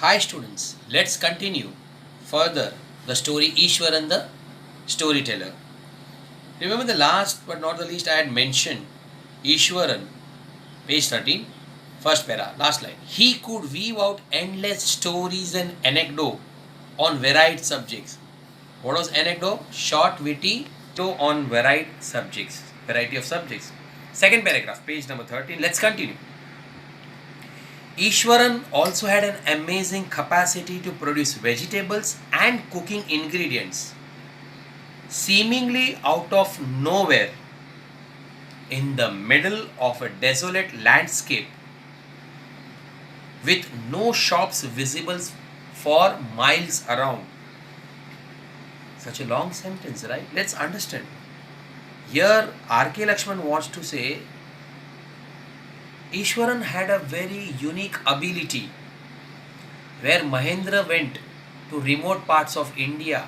Hi students, let's continue further the story Ishwaran the storyteller. Remember the last but not the least I had mentioned Ishwaran, page 13, first para, last line. He could weave out endless stories and anecdote on varied subjects. What was anecdote? Short, witty, on variety of subjects. Second paragraph, page number 13. Let's continue. Ishwaran also had an amazing capacity to produce vegetables and cooking ingredients, seemingly out of nowhere, in the middle of a desolate landscape with no shops visible for miles around. Such a long sentence, right? Let's understand. Here, R.K. Lakshman wants to say Ishwaran had a very unique ability where Mahendra went to remote parts of India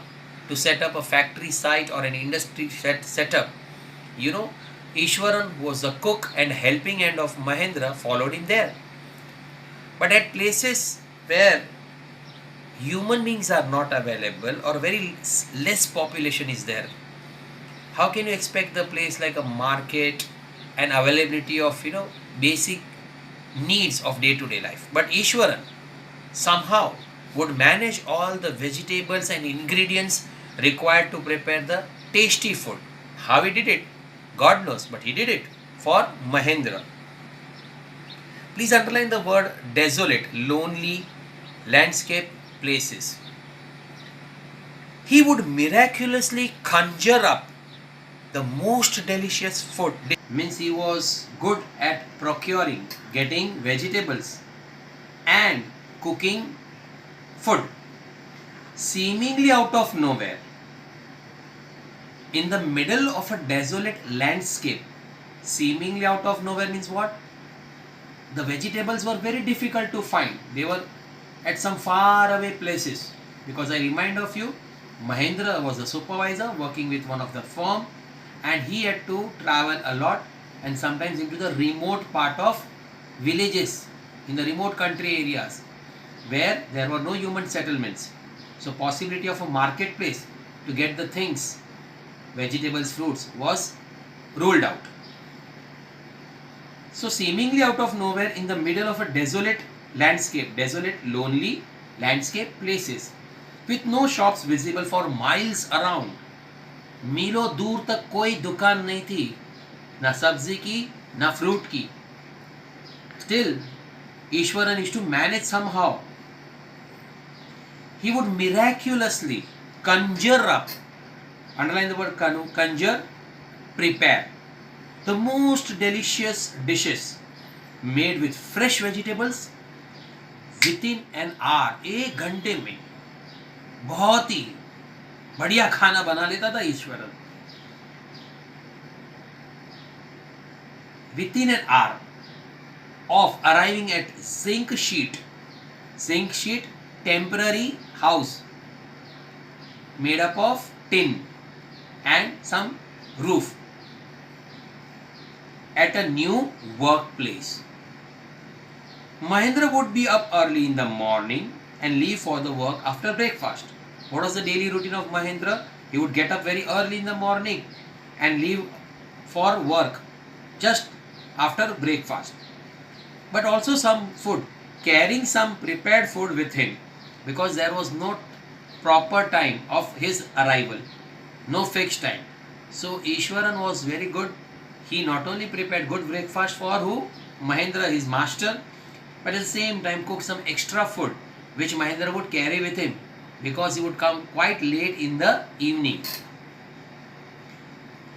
to set up a factory site or an industry setup. Ishwaran was the cook and helping hand of Mahendra followed him there. But at places where human beings are not available or very less population is there, how can you expect the place like a market and availability of basic needs of day-to-day life? But Ishwaran somehow would manage all the vegetables and ingredients required to prepare the tasty food. How he did it, God knows, but he did it for Mahendra. Please underline the word desolate, lonely, landscape, places. He would miraculously conjure up the most delicious food. Means he was good at procuring, getting vegetables and cooking food seemingly out of nowhere in the middle of a desolate landscape. Seemingly out of nowhere means what? The vegetables were very difficult to find. They were at some far away places, because I remind of you, Mahendra was a supervisor working with one of the firm, and he had to travel a lot and sometimes into the remote part of villages in the remote country areas where there were no human settlements. So possibility of a marketplace to get the things, vegetables, fruits, was ruled out. So seemingly out of nowhere in the middle of a desolate landscape, desolate, lonely landscape places with no shops visible for miles around. मीलों दूर तक कोई दुकान नहीं थी, ना सब्जी की ना फ्रूट की. Still, Ishwaran used to manage somehow. He would miraculously conjure up, underline the word conjure, prepare the most delicious dishes made with fresh vegetables within an hour. एक घंटे में बहुत ही बढ़िया खाना बना लेता था Eswaran. Within an hour of arriving at zinc sheet, temporary house made up of tin and some roof at a new workplace. Mahendra would be up early in the morning and leave for the work after breakfast. What was the daily routine of Mahendra? He would get up very early in the morning and leave for work just after breakfast. But also some food, carrying some prepared food with him, because there was no proper time of his arrival, no fixed time. So Ishwaran was very good. He not only prepared good breakfast for who? Mahendra, his master, but at the same time cooked some extra food which Mahendra would carry with him, because he would come quite late in the evening.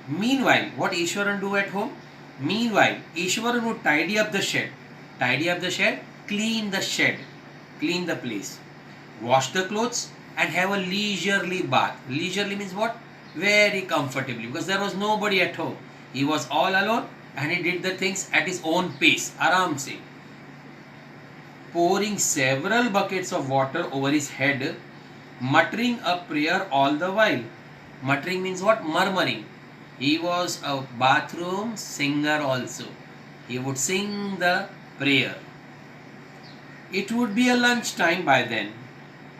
Meanwhile, what Ishwaran do at home? Meanwhile, Ishwaran would tidy up the shed, clean the place, wash the clothes and have a leisurely bath. Leisurely means what? Very comfortably, because there was nobody at home. He was all alone and he did the things at his own pace, aram se. Pouring several buckets of water over his head, muttering a prayer all the while. Muttering means what? Murmuring. He was a bathroom singer also. He would sing the prayer. It would be a lunch time by then.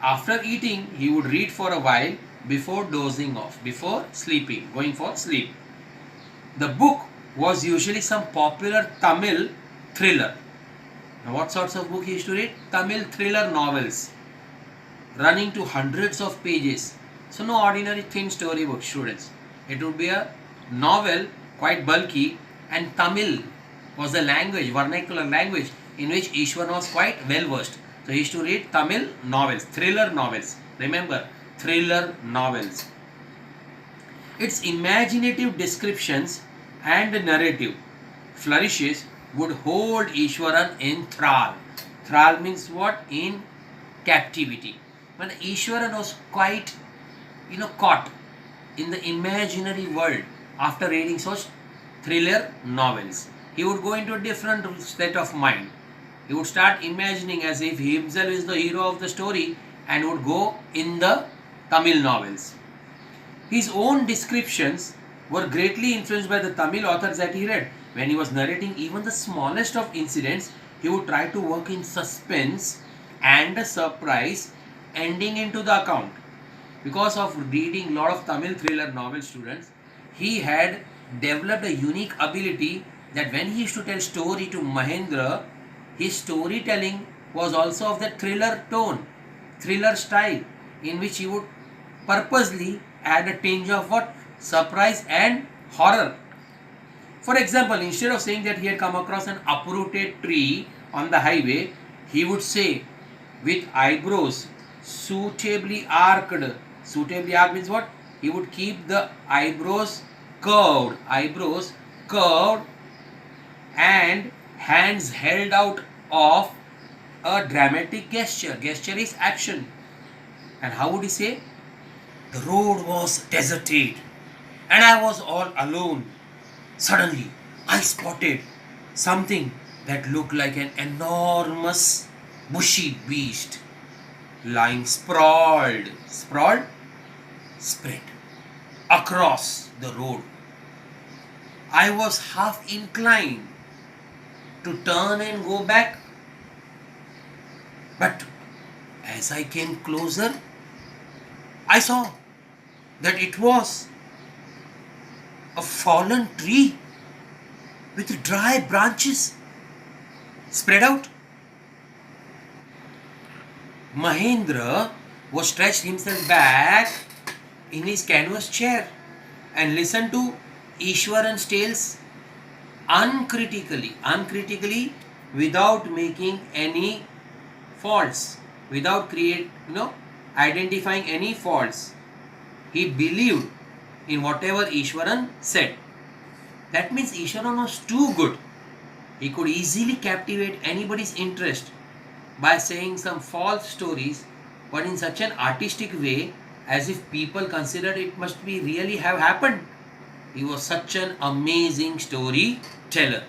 After eating, he would read for a while before dozing off, before sleeping, going for sleep. The book was usually some popular Tamil thriller. Now, what sorts of book he used to read? Tamil thriller novels, running to hundreds of pages. So, no ordinary thin story book, students. It would be a novel, quite bulky, and Tamil was the language, vernacular language, in which Ishwan was quite well versed. So, he used to read Tamil novels, thriller novels. Remember, thriller novels. Its imaginative descriptions and narrative flourishes would hold Ishwaran in thrall. Thrall means what? In captivity. When Ishwaran was quite, caught in the imaginary world after reading such thriller novels. He would go into a different state of mind. He would start imagining as if he himself is the hero of the story and would go in the Tamil novels. His own descriptions were greatly influenced by the Tamil authors that he read. When he was narrating even the smallest of incidents, he would try to work in suspense and a surprise ending into the account. Because of reading a lot of Tamil thriller novel, students, he had developed a unique ability that when he used to tell story to Mahendra, his storytelling was also of the thriller tone, thriller style, in which he would purposely add a tinge of what? Surprise and horror. For example, instead of saying that he had come across an uprooted tree on the highway, he would say, with eyebrows suitably arched. Suitably arched means what? He would keep the eyebrows curved, and hands held out of a dramatic gesture. Gesture is action. And how would he say? The road was deserted and I was all alone. Suddenly, I spotted something that looked like an enormous bushy beast lying sprawled, spread across the road. I was half inclined to turn and go back, but as I came closer, I saw that it was a fallen tree with dry branches spread out. Mahendra was stretched himself back in his canvas chair and listened to Ishwaran's tales uncritically, without making any faults, without identifying any faults. He believed in whatever Ishwaran said. That means Ishwaran was too good. He could easily captivate anybody's interest by saying some false stories, but in such an artistic way as if people considered it must be really have happened. He was such an amazing storyteller.